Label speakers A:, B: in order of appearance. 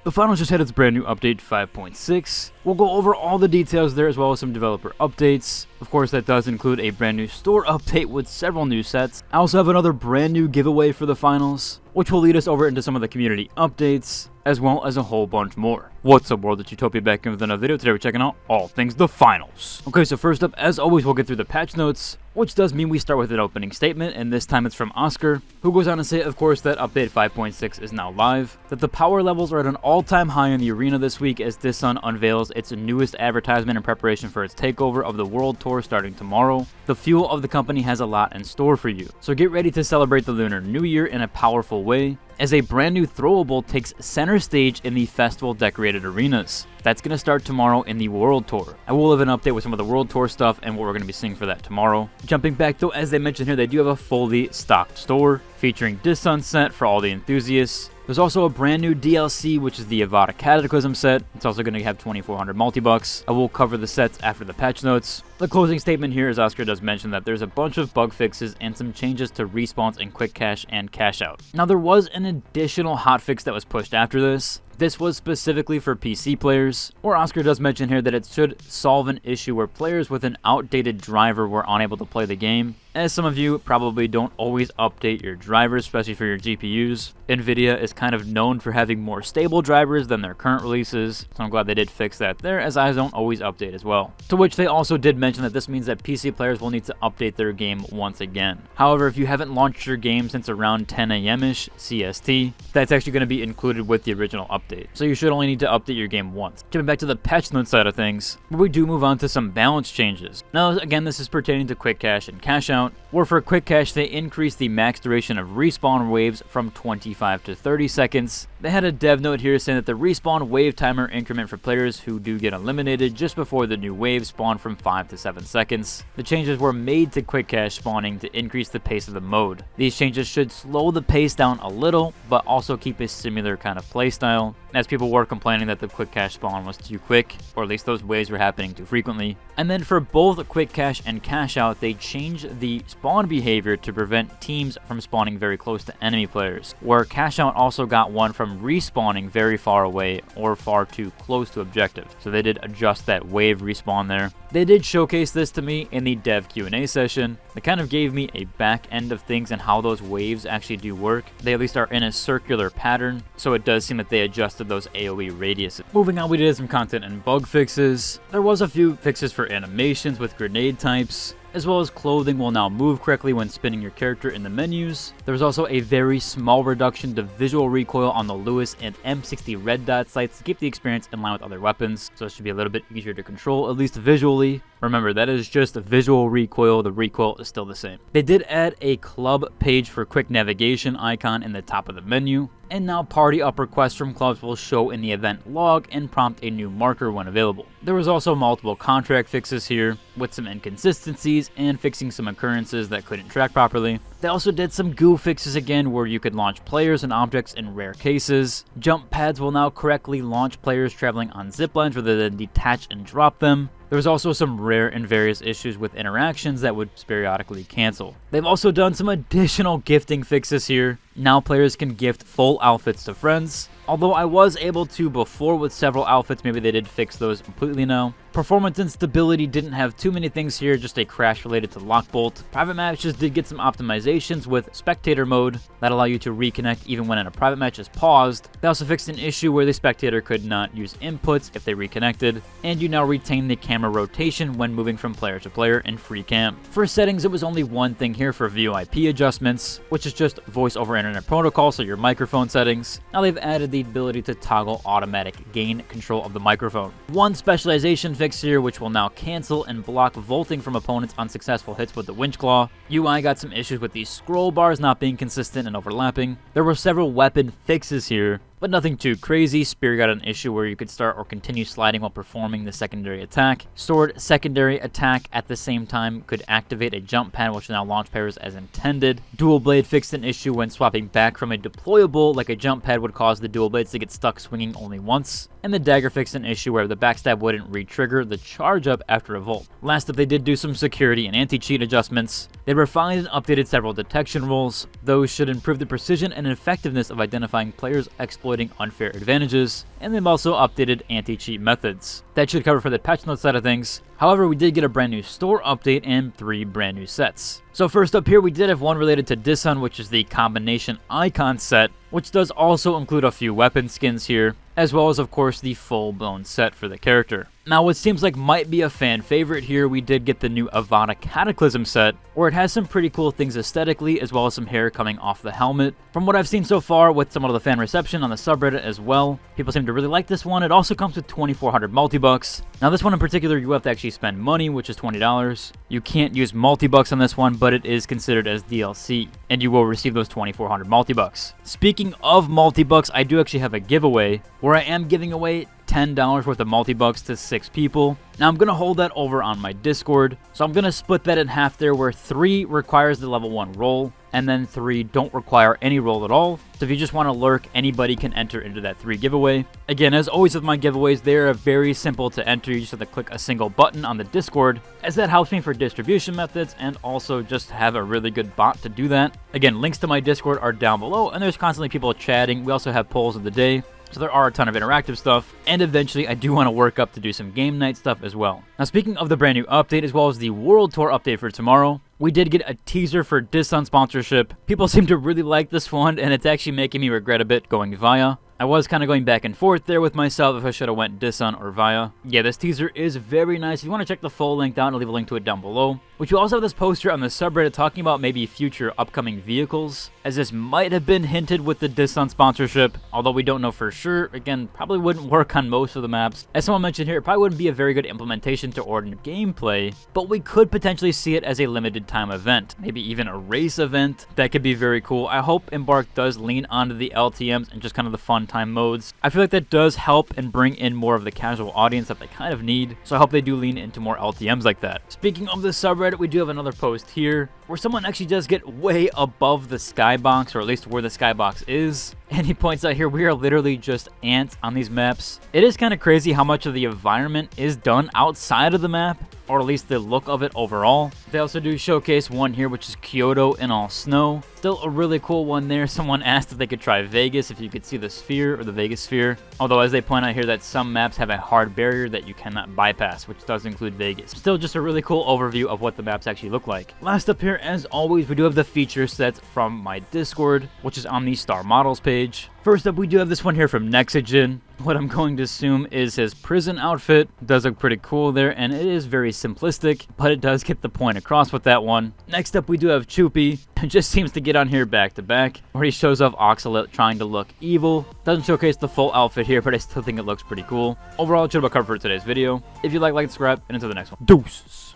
A: The finals just had its brand new update 5.6. We'll go over all the details there as well as some developer updates. Of course, that does include a brand new store update with several new sets. I also have another brand new giveaway for the finals, which will lead us over into some of the community updates, as well as a whole bunch more. What's up, world? It's Utopia back in with another video. Today we're checking out all things the finals. Okay, so first up, as always, we'll get through the patch notes, which does mean we start with an opening statement, and this time it's from Oscar, who goes on to say, of course, that update 5.6 is now live, that the power levels are at an all-time high in the arena this week as Disun unveils its newest advertisement in preparation for its takeover of the World Tour starting tomorrow. The fuel of the company has a lot in store for you, so get ready to celebrate the Lunar New Year in a powerful way, as a brand new throwable takes center stage in the festival decorated arenas. That's going to start tomorrow in the World Tour. I will have an update with some of the World Tour stuff and what we're going to be seeing for that tomorrow. Jumping back though, as they mentioned here, they do have a fully stocked store featuring Disun set for all the enthusiasts. There's also a brand new DLC, which is the Avada Cataclysm set. It's also going to have 2400 multi-bucks. I will cover the sets after the patch notes. The closing statement here is Oscar does mention that there's a bunch of bug fixes and some changes to respawns in Quick Cache and Cash Out. Now, there was an additional hotfix that was pushed after this. This was specifically for PC players, or Oscar does mention here that it should solve an issue where players with an outdated driver were unable to play the game. As some of you probably don't always update your drivers, especially for your GPUs. Nvidia is kind of known for having more stable drivers than their current releases, so I'm glad they did fix that there, as I don't always update as well. To which they also did mention that this means that PC players will need to update their game once again. However, if you haven't launched your game since around 10 a.m.-ish CST, that's actually going to be included with the original update. So you should only need to update your game once. Jumping back to the patch notes side of things, where we do move on to some balance changes. Now, again, this is pertaining to Quick Cache and Cash Out, where for Quick Cache, they increased the max duration of respawn waves from 25 to 30 seconds. They had a dev note here saying that the respawn wave timer increment for players who do get eliminated just before the new wave spawn from 5 to 7 seconds. The changes were made to Quick Cache spawning to increase the pace of the mode. These changes should slow the pace down a little, but also keep a similar kind of playstyle, as people were complaining that the Quick Cache spawn was too quick, or at least those waves were happening too frequently. And then for both Quick Cache and Cash Out, they changed the spawn behavior to prevent teams from spawning very close to enemy players, where Cash Out also got one from respawning very far away or far too close to objective. So they did adjust that wave respawn there. They did showcase this to me in the dev Q&A session. It kind of gave me a back end of things and how those waves actually do work. They at least are in a circular pattern, so it does seem that they adjusted those AoE radiuses. Moving on, we did some content and bug fixes. There was a few fixes for animations with grenade types, as well as clothing will now move correctly when spinning your character in the menus. There was also a very small reduction to visual recoil on the Lewis and M60 red dot sights to keep the experience in line with other weapons, so it should be a little bit easier to control, at least visually. Remember, that is just a visual recoil, the recoil is still the same. They did add a club page for quick navigation icon in the top of the menu, and now party up requests from clubs will show in the event log and prompt a new marker when available. There was also multiple contract fixes here, with some inconsistencies and fixing some occurrences that couldn't track properly. They also did some goo fixes again, where you could launch players and objects in rare cases. Jump pads will now correctly launch players traveling on ziplines rather than detach and drop them. There was also some rare and various issues with interactions that would periodically cancel. They've also done some additional gifting fixes here. Now players can gift full outfits to friends. Although I was able to before with several outfits, maybe they did fix those completely now. Performance and stability didn't have too many things here, just a crash related to Lockbolt. Private matches did get some optimizations with spectator mode that allow you to reconnect even when a private match is paused. They also fixed an issue where the spectator could not use inputs if they reconnected, and you now retain the camera rotation when moving from player to player in free cam. For settings, it was only one thing here for VoIP adjustments, which is just voice over internet protocol, so your microphone settings. Now they've added the ability to toggle automatic gain control of the microphone. One specialization fix here, which will now cancel and block vaulting from opponents on successful hits with the winch claw. UI got some issues with these scroll bars not being consistent and overlapping. There were several weapon fixes here, but nothing too crazy. Spear got an issue where you could start or continue sliding while performing the secondary attack. Sword secondary attack at the same time could activate a jump pad, which will now launch pairs as intended. Dual blade fixed an issue when swapping back from a deployable, like a jump pad would cause the dual blades to get stuck swinging only once. And the dagger fixed an issue where the backstab wouldn't re-trigger the charge up after a vault. Last up, they did do some security and anti-cheat adjustments. They refined and updated several detection rules. Those should improve the precision and effectiveness of identifying players' exploits exploiting unfair advantages, and they've also updated anti-cheat methods. That should cover for the patch notes side of things. However, we did get a brand new store update and 3 brand new sets. So first up here, we did have one related to Disun, which is the combination icon set, which does also include a few weapon skins here, as well as of course the full-blown set for the character. Now what seems like might be a fan favorite here, we did get the new Avada Cataclysm set, where it has some pretty cool things aesthetically, as well as some hair coming off the helmet. From what I've seen so far with some of the fan reception on the subreddit as well, people seem to really like this one. It also comes with 2,400 multi-bucks. Now this one in particular, you have to actually spend money, which is $20. You can't use multi-bucks on this one, but it is considered as DLC, and you will receive those 2,400 multi-bucks. Speaking of multi-bucks, I do actually have a giveaway where I am giving away $10 worth of multi-bucks to 6 people. Now I'm going to hold that over on my Discord, so I'm going to split that in half there, where 3 requires the level 1 roll, and then 3 don't require any roll at all. So if you just want to lurk, anybody can enter into that 3 giveaway. Again, as always with my giveaways, they're very simple to enter. You just have to click a single button on the Discord, as that helps me for distribution methods and also just have a really good bot to do that. Again, links to my Discord are down below, and there's constantly people chatting. We also have polls of the day, so there are a ton of interactive stuff, and eventually I do want to work up to do some game night stuff as well. Now speaking of the brand new update, as well as the World Tour update for tomorrow, we did get a teaser for Disun sponsorship. People seem to really like this one, and it's actually making me regret a bit going via. I was kind of going back and forth there with myself if I should have went Disun or via. Yeah, this teaser is very nice. If you want to check the full link down, I'll leave a link to it down below. Which will also have this poster on the subreddit talking about maybe future upcoming vehicles, as this might have been hinted with the Disun sponsorship, although we don't know for sure. Again, probably wouldn't work on most of the maps. As someone mentioned here, it probably wouldn't be a very good implementation to ordinary gameplay, but we could potentially see it as a limited time event, maybe even a race event. That could be very cool. I hope Embark does lean onto the LTMs and just kind of the fun time modes. I feel like that does help and bring in more of the casual audience that they kind of need, so I hope they do lean into more LTMs like that. Speaking of the subreddit, we do have another post here where someone actually does get way above the skybox, or at least where the skybox is, and he points out here we are literally just ants on these maps. It is kind of crazy how much of the environment is done outside of the map, or at least the look of it overall. They also do showcase one here, which is Kyoto in all snow. Still a really cool one there. Someone asked if they could try Vegas, if you could see the sphere, or the Vegas sphere. Although as they point out here that some maps have a hard barrier that you cannot bypass, which does include Vegas. Still just a really cool overview of what the maps actually look like. Last up here, as always, we do have the feature sets from my Discord, which is on the Star Models page. First up, we do have this one here from Nexogen. What I'm going to assume is his prison outfit. It does look pretty cool there, and it is very simplistic, but it does get the point across with that one. Next up, we do have Choopy. It just seems to get on here back to back, where he shows off Oxalate trying to look evil. Doesn't showcase the full outfit here, but I still think it looks pretty cool. Overall, it should have covered for today's video. If you like, subscribe, and until the next one. Deuces.